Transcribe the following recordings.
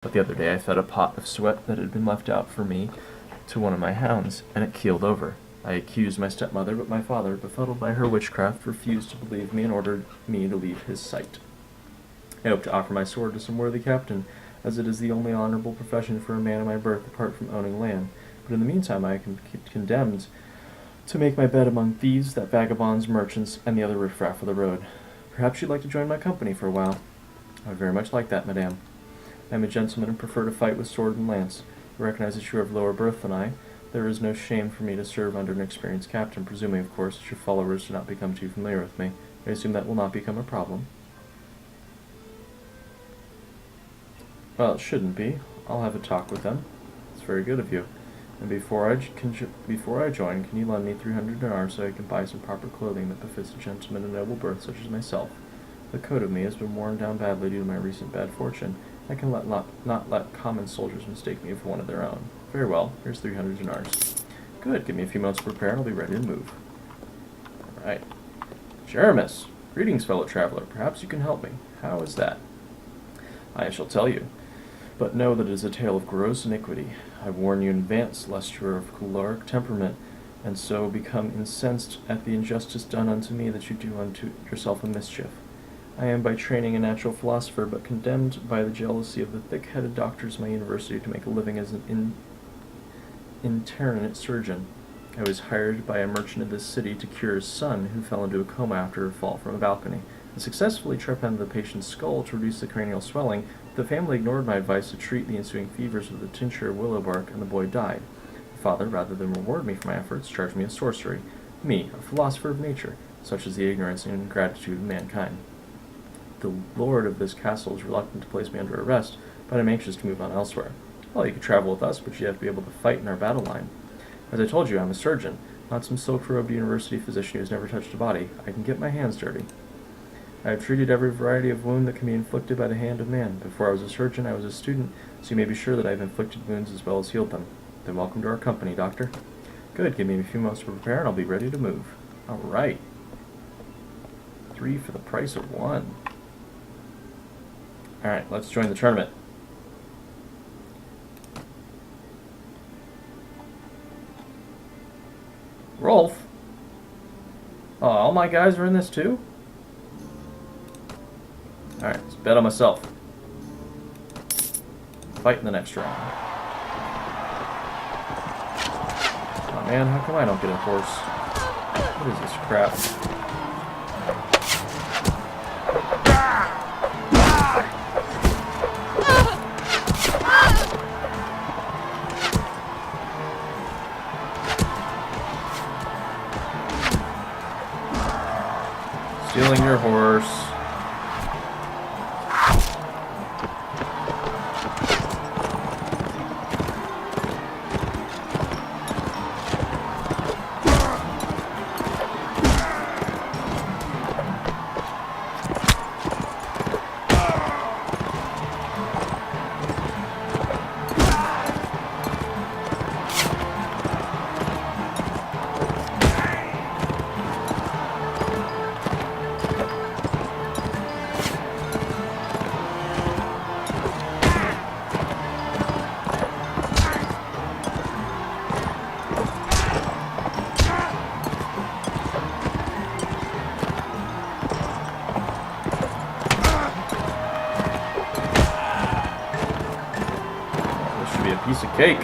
But the other day I fed a pot of sweat that had been left out for me to one of my hounds, and it keeled over. I accused my stepmother, but my father, befuddled by her witchcraft, refused to believe me and ordered me to leave his sight. I hope to offer my sword to some worthy captain, as it is the only honorable profession for a man of my birth apart from owning land. But in the meantime I am condemned to make my bed among thieves, that vagabonds, merchants, and the other riffraff of the road. Perhaps you'd like to join my company for a while. I would very much like that, madame. I am a gentleman and prefer to fight with sword and lance. I recognize that you are of lower birth than I. There is no shame for me to serve under an experienced captain, presuming, of course, that your followers do not become too familiar with me. I assume that will not become a problem. Well, it shouldn't be. I'll have a talk with them. It's very good of you. And before I join, can you lend me 300 dinars so I can buy some proper clothing that befits a gentleman of noble birth such as myself? The coat of me has been worn down badly due to my recent bad fortune. I can not let common soldiers mistake me for one of their own. Very well, here's 300 dinars. Good, give me a few moments to prepare and I'll be ready to move. Alright. Jeremus! Greetings, fellow traveler. Perhaps you can help me. How is that? I shall tell you. But know that it is a tale of gross iniquity. I warn you in advance, lest you are of choleric temperament, and so become incensed at the injustice done unto me that you do unto yourself a mischief. I am by training a natural philosopher, but condemned by the jealousy of the thick-headed doctors of my university to make a living as an itinerant surgeon. I was hired by a merchant of this city to cure his son, who fell into a coma after a fall from a balcony. I successfully trepaned the patient's skull to reduce the cranial swelling. The family ignored my advice to treat the ensuing fevers with a tincture of willow bark, and the boy died. The father, rather than reward me for my efforts, charged me with sorcery. Me, a philosopher of nature, such is the ignorance and ingratitude of mankind. The lord of this castle is reluctant to place me under arrest, but I'm anxious to move on elsewhere. Well, you could travel with us, but you have to be able to fight in our battle line. As I told you, I'm a surgeon, not some silk-robed university physician who has never touched a body. I can get my hands dirty. I have treated every variety of wound that can be inflicted by the hand of man. Before I was a surgeon, I was a student, so you may be sure that I have inflicted wounds as well as healed them. Then welcome to our company, doctor. Good, give me a few moments to prepare, and I'll be ready to move. All right. 3 for the price of 1. All right, let's join the tournament. Rolf? Oh, all my guys are in this too? Alright, let's bet on myself. Fight in the next round. Oh man, how come I don't get a horse? What is this crap? Stealing your horse. Piece of cake.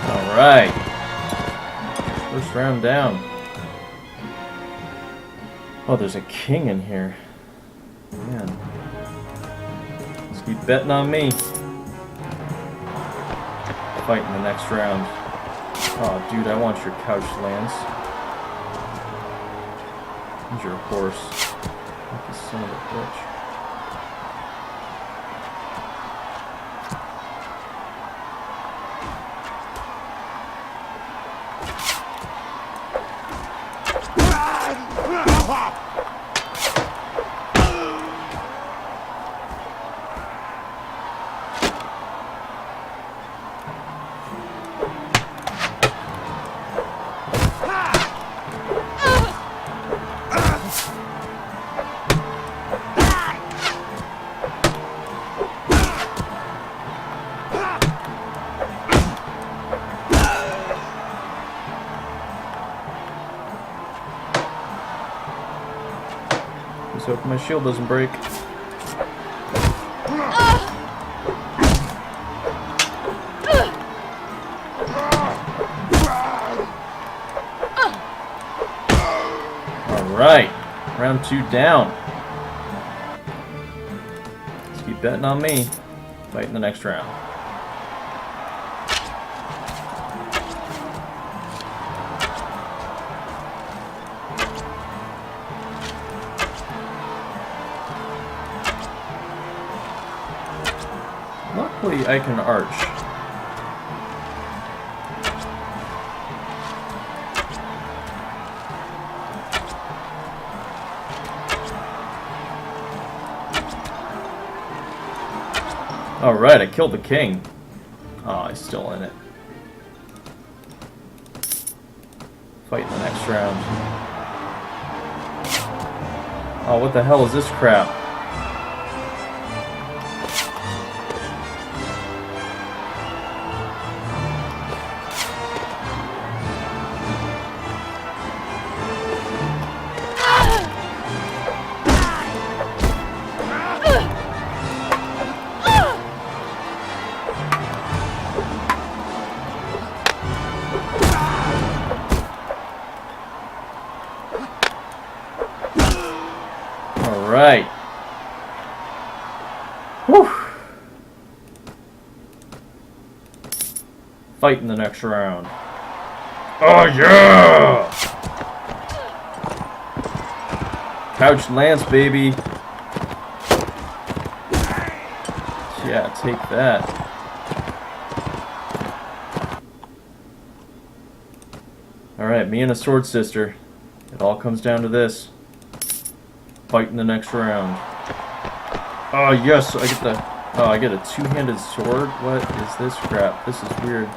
All right. First round down. Oh, there's a king in here. Man. Let's keep betting on me. Fight in the next round. Oh, dude, I want your couch lands. And your horse. Like the son of a bitch. Let's hope my shield doesn't break. Alright, round 2 down. Let's keep betting on me. Fight in the next round. Luckily, I can arch. Alright, I killed the king. Oh, he's still in it. Fight in the next round. Oh, what the hell is this crap? Alright. Whew. Fight in the next round. Oh yeah! Couch lance, baby. Yeah, take that. Alright, me and a sword sister. It all comes down to this. Fight in the next round. Oh yes, I get the. Oh, I get a two-handed sword. What is this crap? This is weird.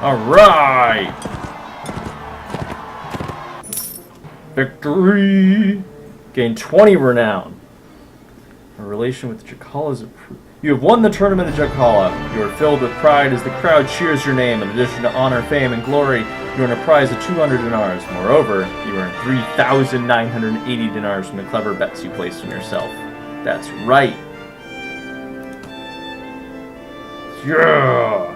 Alright! Victory! Gain 20 renown. A relation with Jakala is approved. You have won the tournament of Jakala. You are filled with pride as the crowd cheers your name. In addition to honor, fame, and glory, you earn a prize of 200 dinars. Moreover, you earn 3,980 dinars from the clever bets you placed on yourself. That's right. Yeah!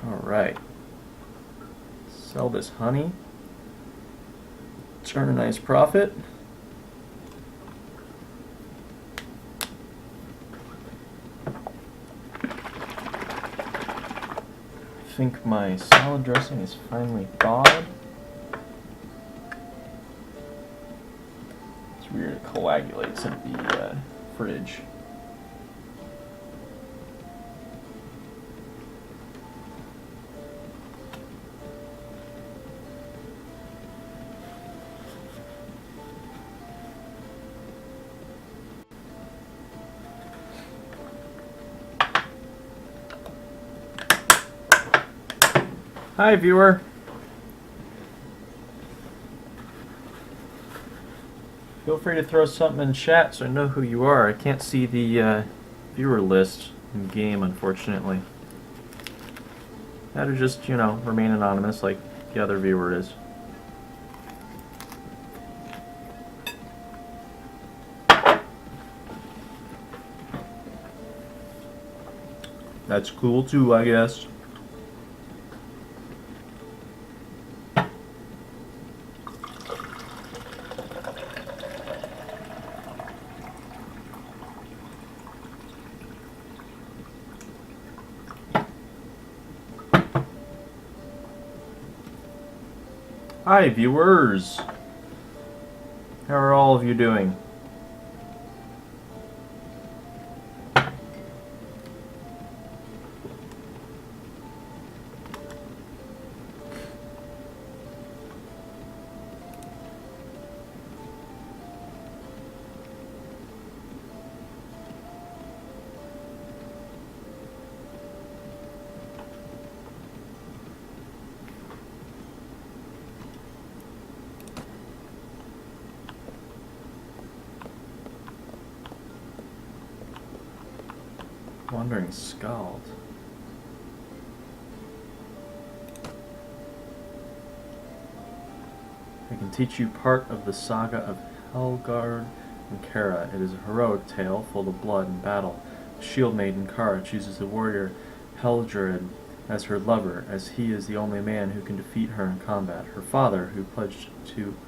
Alright. Sell this honey. Turn a nice profit. I think my salad dressing is finally thawed. It's weird, it coagulates in the fridge. Hi, viewer. Feel free to throw something in chat so I know who you are. I can't see the viewer list in game, unfortunately. How to just, you know, remain anonymous like the other viewer is. That's cool too, I guess. Hi, viewers. How are all of you doing? Wandering Skald. I can teach you part of the saga of Helgard and Kara. It is a heroic tale full of blood and battle. The shield maiden Kara chooses the warrior Helgard as her lover, as he is the only man who can defeat her in combat. Her father, who pledged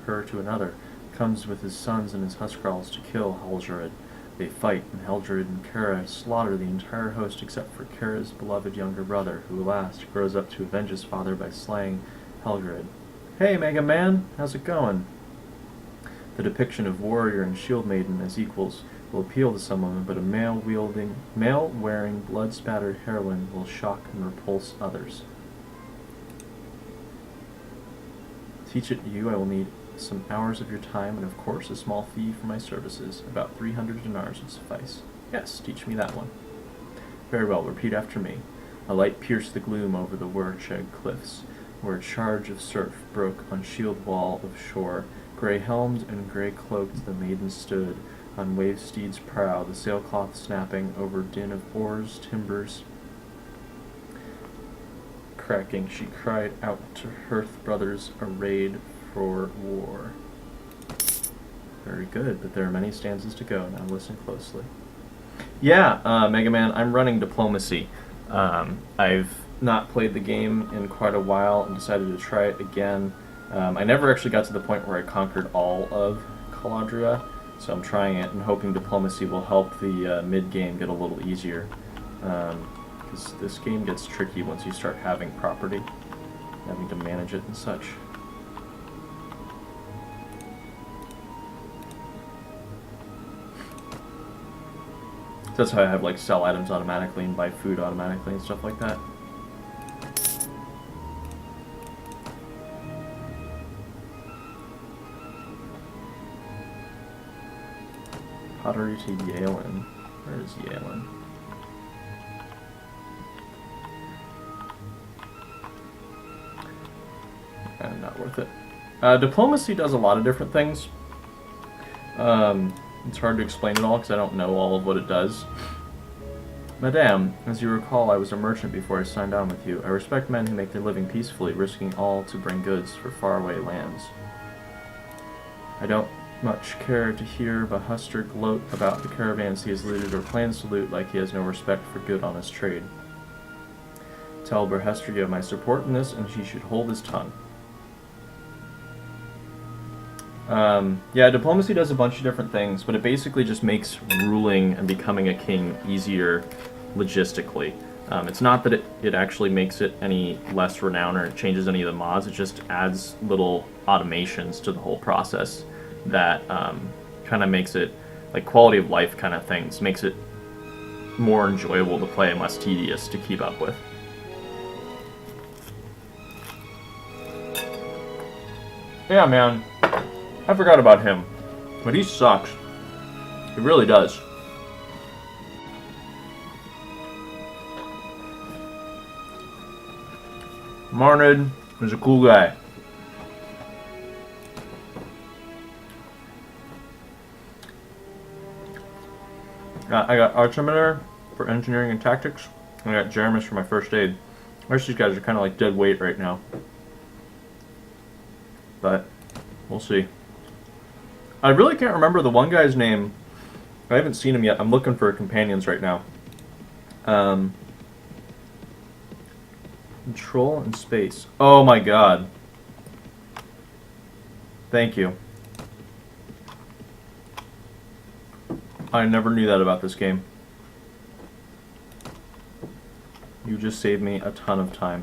her to another, comes with his sons and his Huskarls to kill Helgard. They fight, and Helgard and Kara slaughter the entire host except for Kara's beloved younger brother, who alas grows up to avenge his father by slaying Helgard. Hey, Mega Man, how's it going? The depiction of warrior and shield maiden as equals will appeal to some women, but a male-wearing, blood-spattered heroine will shock and repulse others. Teach it you, I will need some hours of your time, and of course a small fee for my services. About 300 dinars would suffice. Yes, teach me that one. Very well, repeat after me. A light pierced the gloom over the Wurcheg cliffs, where a charge of surf broke on shield wall of shore. Grey-helmed and grey-cloaked the maiden stood, on wave-steed's prow, the sailcloth snapping over din of oars, timbers cracking. She cried out to Hearth brothers, arrayed for war. Very good, but there are many stanzas to go. Now listen closely. Yeah, Mega Man, I'm running diplomacy. I've not played the game in quite a while and decided to try it again. I never actually got to the point where I conquered all of Calradia, so I'm trying it and hoping diplomacy will help the mid-game get a little easier. Because this game gets tricky once you start having property, having to manage it and such. That's how I have like sell items automatically and buy food automatically and stuff like that. Pottery to Yalen. Where is Yalen? Not worth it. Diplomacy does a lot of different things. It's hard to explain it all because I don't know all of what it does. Madame, as you recall, I was a merchant before I signed on with you. I respect men who make their living peacefully, risking all to bring goods for faraway lands. I don't much care to hear Bahuster gloat about the caravans he has looted or plans to loot, like he has no respect for good honest trade. Tell Bahuster you have my support in this, and he should hold his tongue. Yeah, diplomacy does a bunch of different things, but it basically just makes ruling and becoming a king easier logistically. It's not that it actually makes it any less renowned or it changes any of the mods, it just adds little automations to the whole process that kind of makes it, like quality of life kind of things, makes it more enjoyable to play and less tedious to keep up with. Yeah, man. I forgot about him, but he sucks. He really does. Marnid is a cool guy. I got Artemeter for engineering and tactics. I got Jeremus for my first aid. The rest of these guys are kind of like dead weight right now. But we'll see. I really can't remember the one guy's name. I haven't seen him yet. I'm looking for companions right now. Control and space. Oh my god. Thank you. I never knew that about this game. You just saved me a ton of time.